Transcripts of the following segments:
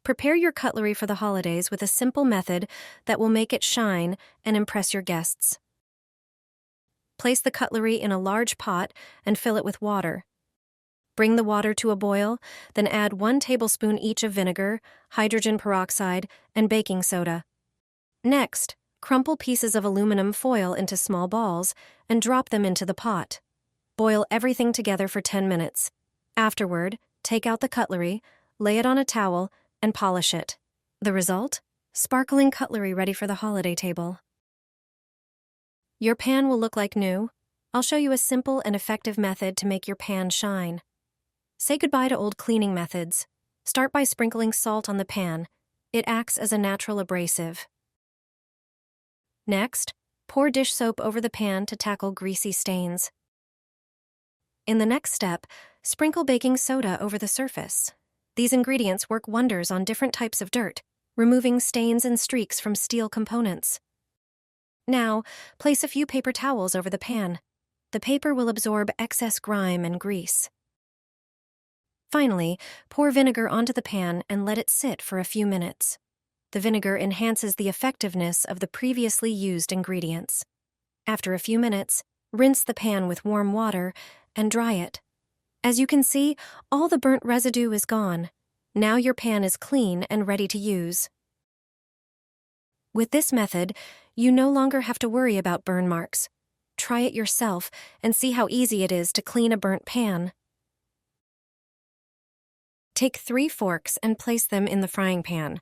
Prepare your cutlery for the holidays with a simple method that will make it shine and impress your guests. Place the cutlery in a large pot and fill it with water. Bring the water to a boil, then add 1 tablespoon each of vinegar, hydrogen peroxide, and baking soda. Next, crumple pieces of aluminum foil into small balls and drop them into the pot. Boil everything together for 10 minutes. Afterward, take out the cutlery, lay it on a towel, and polish it. The result? Sparkling cutlery ready for the holiday table. Your pan will look like new. I'll show you a simple and effective method to make your pan shine. Say goodbye to old cleaning methods. Start by sprinkling salt on the pan. It acts as a natural abrasive. Next, pour dish soap over the pan to tackle greasy stains. In the next step, sprinkle baking soda over the surface. These ingredients work wonders on different types of dirt, removing stains and streaks from steel components. Now, place a few paper towels over the pan. The paper will absorb excess grime and grease. Finally, pour vinegar onto the pan and let it sit for a few minutes. The vinegar enhances the effectiveness of the previously used ingredients. After a few minutes, rinse the pan with warm water and dry it. As you can see, all the burnt residue is gone. Now your pan is clean and ready to use. With this method, you no longer have to worry about burn marks. Try it yourself and see how easy it is to clean a burnt pan. Take 3 forks and place them in the frying pan.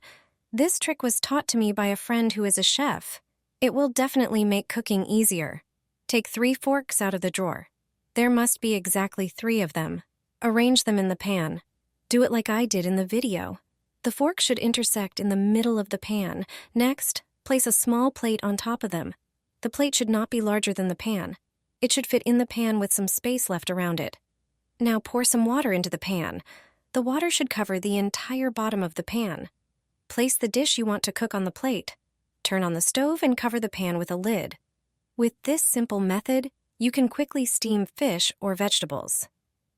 This trick was taught to me by a friend who is a chef. It will definitely make cooking easier. Take 3 forks out of the drawer. There must be exactly 3 of them. Arrange them in the pan. Do it like I did in the video. The fork should intersect in the middle of the pan. Next, place a small plate on top of them. The plate should not be larger than the pan. It should fit in the pan with some space left around it. Now pour some water into the pan. The water should cover the entire bottom of the pan. Place the dish you want to cook on the plate. Turn on the stove and cover the pan with a lid. With this simple method, you can quickly steam fish or vegetables.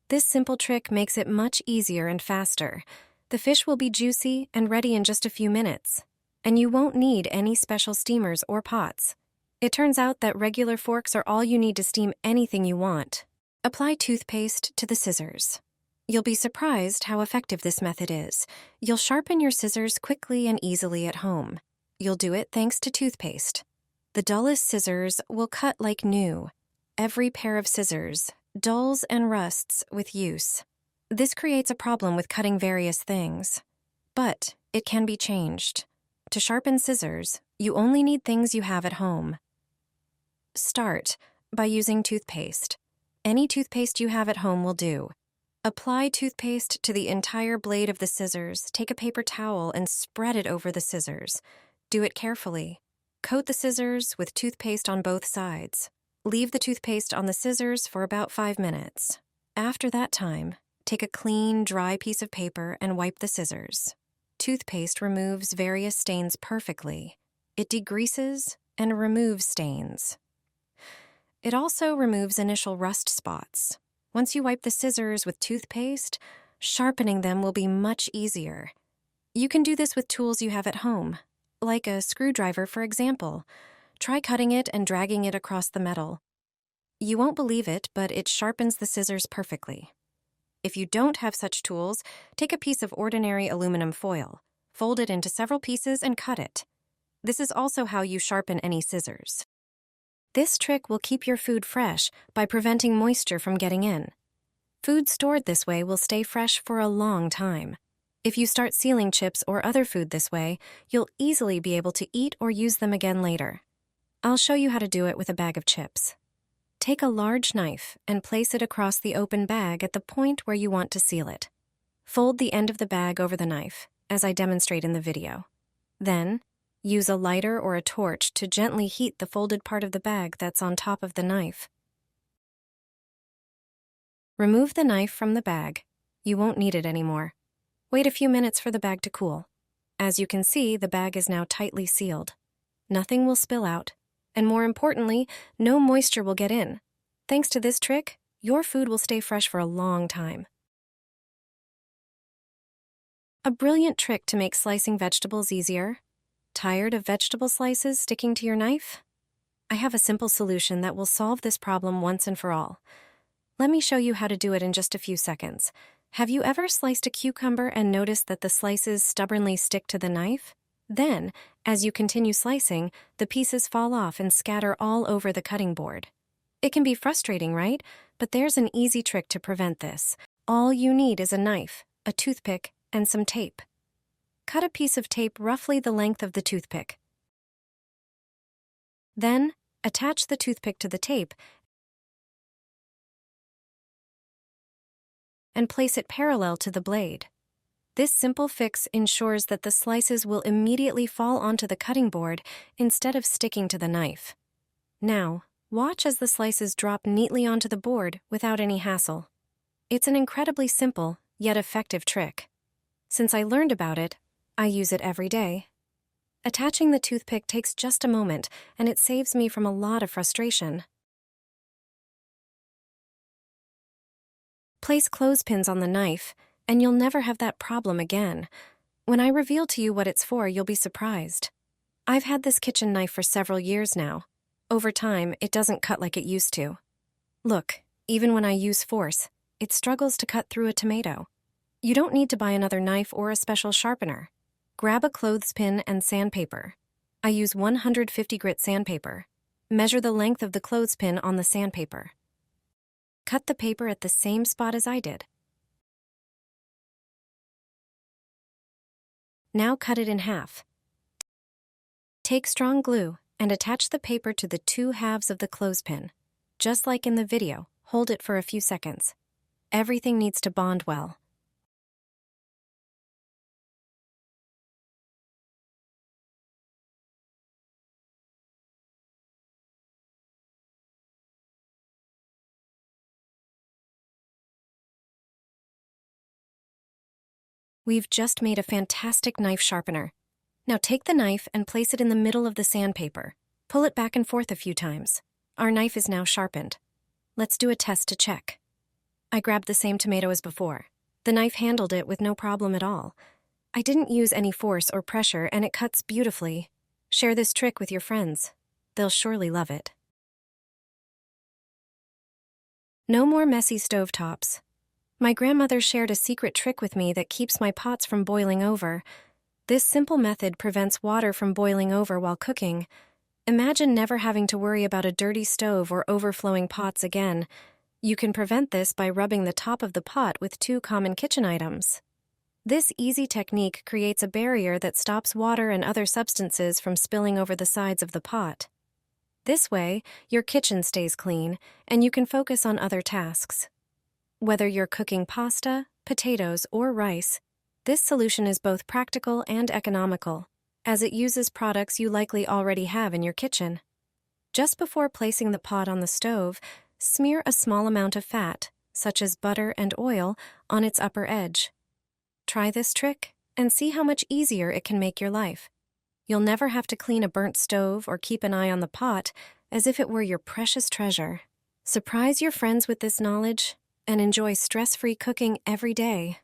This simple trick makes it much easier and faster. The fish will be juicy and ready in just a few minutes, and you won't need any special steamers or pots. It turns out that regular forks are all you need to steam anything you want. Apply toothpaste to the scissors. You'll be surprised how effective this method is. You'll sharpen your scissors quickly and easily at home. You'll do it thanks to toothpaste. The dullest scissors will cut like new. Every pair of scissors dulls and rusts with use. This creates a problem with cutting various things. But it can be changed. To sharpen scissors, you only need things you have at home. Start by using toothpaste. Any toothpaste you have at home will do. Apply toothpaste to the entire blade of the scissors. Take a paper towel and spread it over the scissors. Do it carefully. Coat the scissors with toothpaste on both sides. Leave the toothpaste on the scissors for about 5 minutes. After that time, take a clean, dry piece of paper and wipe the scissors. Toothpaste removes various stains perfectly. It degreases and removes stains. It also removes initial rust spots. Once you wipe the scissors with toothpaste, sharpening them will be much easier. You can do this with tools you have at home, like a screwdriver, for example. Try cutting it and dragging it across the metal. You won't believe it, but it sharpens the scissors perfectly. If you don't have such tools, take a piece of ordinary aluminum foil, fold it into several pieces and cut it. This is also how you sharpen any scissors. This trick will keep your food fresh by preventing moisture from getting in. Food stored this way will stay fresh for a long time. If you start sealing chips or other food this way, you'll easily be able to eat or use them again later. I'll show you how to do it with a bag of chips. Take a large knife and place it across the open bag at the point where you want to seal it. Fold the end of the bag over the knife, as I demonstrate in the video. Then, use a lighter or a torch to gently heat the folded part of the bag that's on top of the knife. Remove the knife from the bag. You won't need it anymore. Wait a few minutes for the bag to cool. As you can see, the bag is now tightly sealed. Nothing will spill out. And more importantly, no moisture will get in. Thanks to this trick, your food will stay fresh for a long time. A brilliant trick to make slicing vegetables easier. Tired of vegetable slices sticking to your knife? I have a simple solution that will solve this problem once and for all. Let me show you how to do it in just a few seconds. Have you ever sliced a cucumber and noticed that the slices stubbornly stick to the knife? Then, as you continue slicing, the pieces fall off and scatter all over the cutting board. It can be frustrating, right? But there's an easy trick to prevent this. All you need is a knife, a toothpick, and some tape. Cut a piece of tape roughly the length of the toothpick. Then, attach the toothpick to the tape and place it parallel to the blade. This simple fix ensures that the slices will immediately fall onto the cutting board instead of sticking to the knife. Now, watch as the slices drop neatly onto the board without any hassle. It's an incredibly simple, yet effective trick. Since I learned about it, I use it every day. Attaching the toothpick takes just a moment, and it saves me from a lot of frustration. Place clothespins on the knife, and you'll never have that problem again. When I reveal to you what it's for, you'll be surprised. I've had this kitchen knife for several years now. Over time, it doesn't cut like it used to. Look, even when I use force, it struggles to cut through a tomato. You don't need to buy another knife or a special sharpener. Grab a clothespin and sandpaper. I use 150 grit sandpaper. Measure the length of the clothespin on the sandpaper. Cut the paper at the same spot as I did. Now cut it in half. Take strong glue and attach the paper to the two halves of the clothespin. Just like in the video, hold it for a few seconds. Everything needs to bond well. We've just made a fantastic knife sharpener. Now take the knife and place it in the middle of the sandpaper. Pull it back and forth a few times. Our knife is now sharpened. Let's do a test to check. I grabbed the same tomato as before. The knife handled it with no problem at all. I didn't use any force or pressure, and it cuts beautifully. Share this trick with your friends. They'll surely love it. No more messy stovetops. My grandmother shared a secret trick with me that keeps my pots from boiling over. This simple method prevents water from boiling over while cooking. Imagine never having to worry about a dirty stove or overflowing pots again. You can prevent this by rubbing the top of the pot with two common kitchen items. This easy technique creates a barrier that stops water and other substances from spilling over the sides of the pot. This way, your kitchen stays clean, and you can focus on other tasks. Whether you're cooking pasta, potatoes, or rice, this solution is both practical and economical, as it uses products you likely already have in your kitchen. Just before placing the pot on the stove, smear a small amount of fat, such as butter and oil, on its upper edge. Try this trick and see how much easier it can make your life. You'll never have to clean a burnt stove or keep an eye on the pot, as if it were your precious treasure. Surprise your friends with this knowledge and enjoy stress-free cooking every day.